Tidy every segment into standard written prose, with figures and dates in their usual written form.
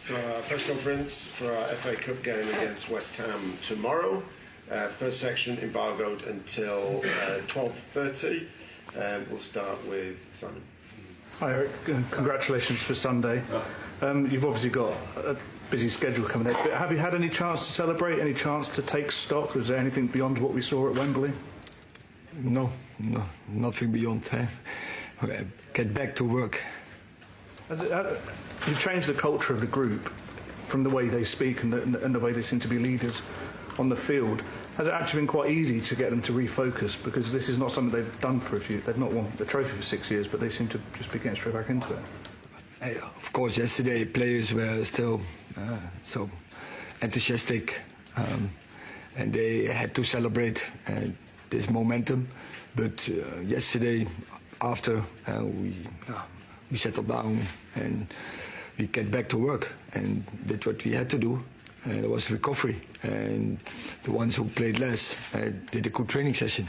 So our press conference for our FA Cup game against West Ham tomorrow. First section embargoed until 12:30. We'll start with Simon. Hi Eric, congratulations for Sunday. You've obviously got a busy schedule coming up, but have you had any chance to celebrate, any chance to take stock? Was there anything beyond what we saw at Wembley? No, nothing beyond. Get back to work. You've changed the culture of the group from the way they speak and the way they seem to be leaders on the field. Has it actually been quite easy to get them to refocus? Because this is not something they've done for they've not won the trophy for 6 years, but they seem to just be getting straight back into it. Of course, yesterday players were still so enthusiastic and they had to celebrate this momentum. But yesterday, after we settled down and we get back to work and did what we had to do. It was recovery, and the ones who played less did a good training session.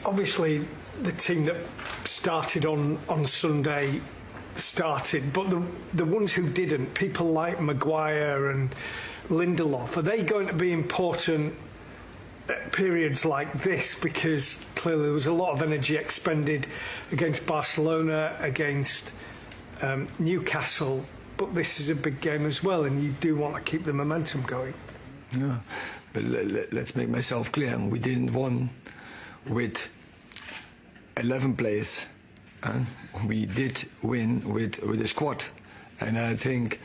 Obviously, the team that started on Sunday started, but the ones who didn't, people like Maguire and Lindelof, are they going to be important at periods like this? Because clearly there was a lot of energy expended against Barcelona, against Newcastle, but this is a big game as well, and you do want to keep the momentum going. Yeah, but let's make myself clear. We didn't win with 11 players. We did win with a squad, and I think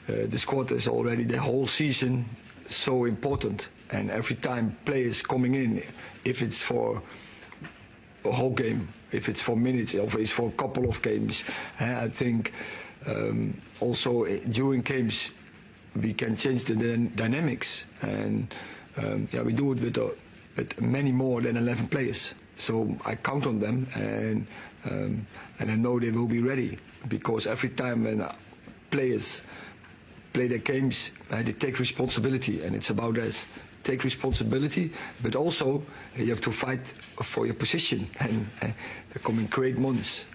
the squad is already the whole season so important. And every time players coming in, if it's for a whole game, if it's for minutes, or if it's for a couple of games, I think also during games we can change the dynamics, and we do it with many more than 11 players. So I count on them, and I know they will be ready, because every time when players play their games, they take responsibility, and it's about us. Take responsibility, but also you have to fight for your position, and there are coming great months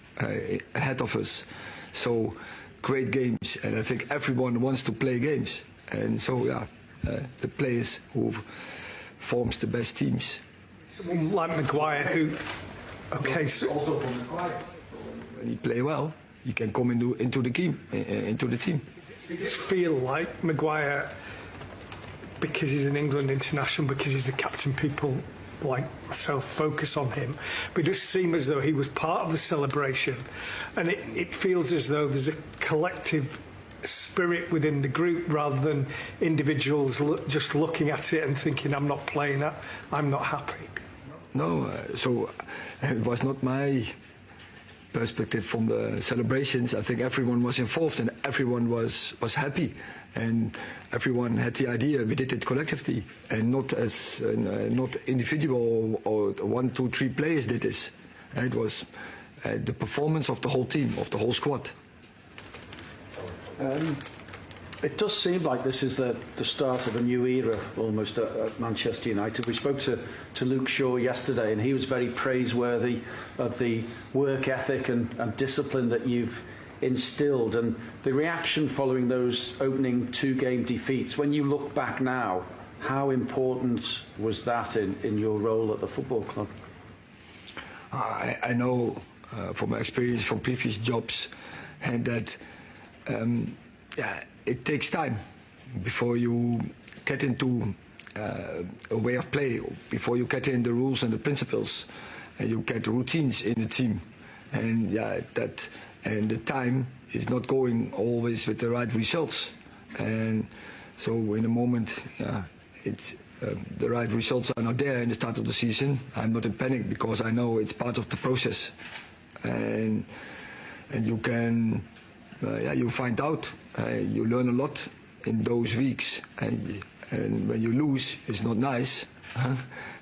ahead of us. So great games, and I think everyone wants to play games, and so the players who forms the best teams. Someone like Maguire, who also for Maguire, when he play well, he can come into the team. You just feel like Maguire, because he's an England international, because he's the captain, people like myself focus on him, but it does seem as though he was part of the celebration, and it feels as though there's a collective spirit within the group rather than individuals just looking at it and thinking, I'm not playing that, I'm not happy. No, so it was not my perspective from the celebrations. I think everyone was involved and everyone was happy, and everyone had the idea. We did it collectively, and not as not individual or 1, 2, 3 players did this. And it was the performance of the whole team, of the whole squad. It does seem like this is the start of a new era almost at Manchester United. We spoke to Luke Shaw yesterday, and he was very praiseworthy of the work ethic and discipline that you've instilled, and the reaction following those opening 2-game defeats. When you look back now, how important was that in your role at the football club? I know from my experience from previous jobs, and that it takes time before you get into a way of play, before you get in the rules and the principles, and you get routines in the team, and and the time is not going always with the right results, and so in a moment, it's the right results are not there in the start of the season. I'm not in panic, because I know it's part of the process, and you can you find out, you learn a lot in those weeks, and when you lose, it's not nice,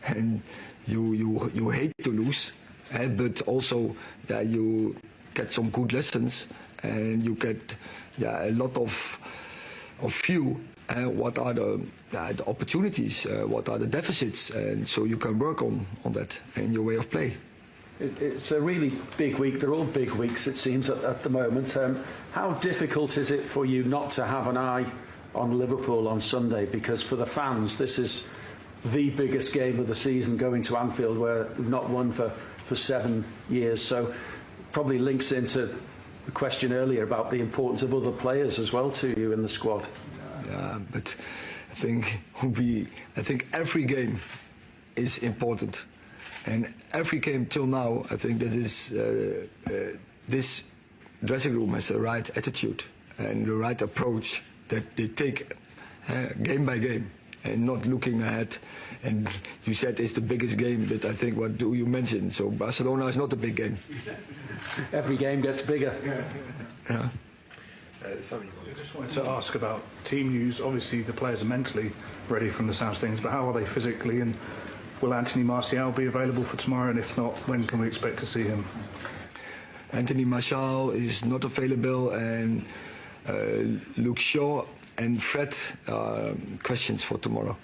and you hate to lose, but also you get some good lessons, and you get a lot of view. What are the opportunities? What are the deficits? And so you can work on that and your way of play. It's a really big week. They're all big weeks, it seems, at the moment. How difficult is it for you not to have an eye on Liverpool on Sunday? Because for the fans, this is the biggest game of the season, going to Anfield, where we've not won for 7 years. So probably links into the question earlier about the importance of other players as well to you in the squad. Yeah, but I think every game is important. And every game till now, I think that is this dressing room has the right attitude and the right approach that they take game by game and not looking ahead. And you said it's the biggest game, but I think what do you mention? So Barcelona is not a big game. Every game gets bigger. Yeah. I just wanted to ask about team news. Obviously, the players are mentally ready from the sounds of things, but how are they physically? And will Anthony Martial be available for tomorrow? And if not, when can we expect to see him? Anthony Martial is not available, and Luke Shaw and Fred questions for tomorrow.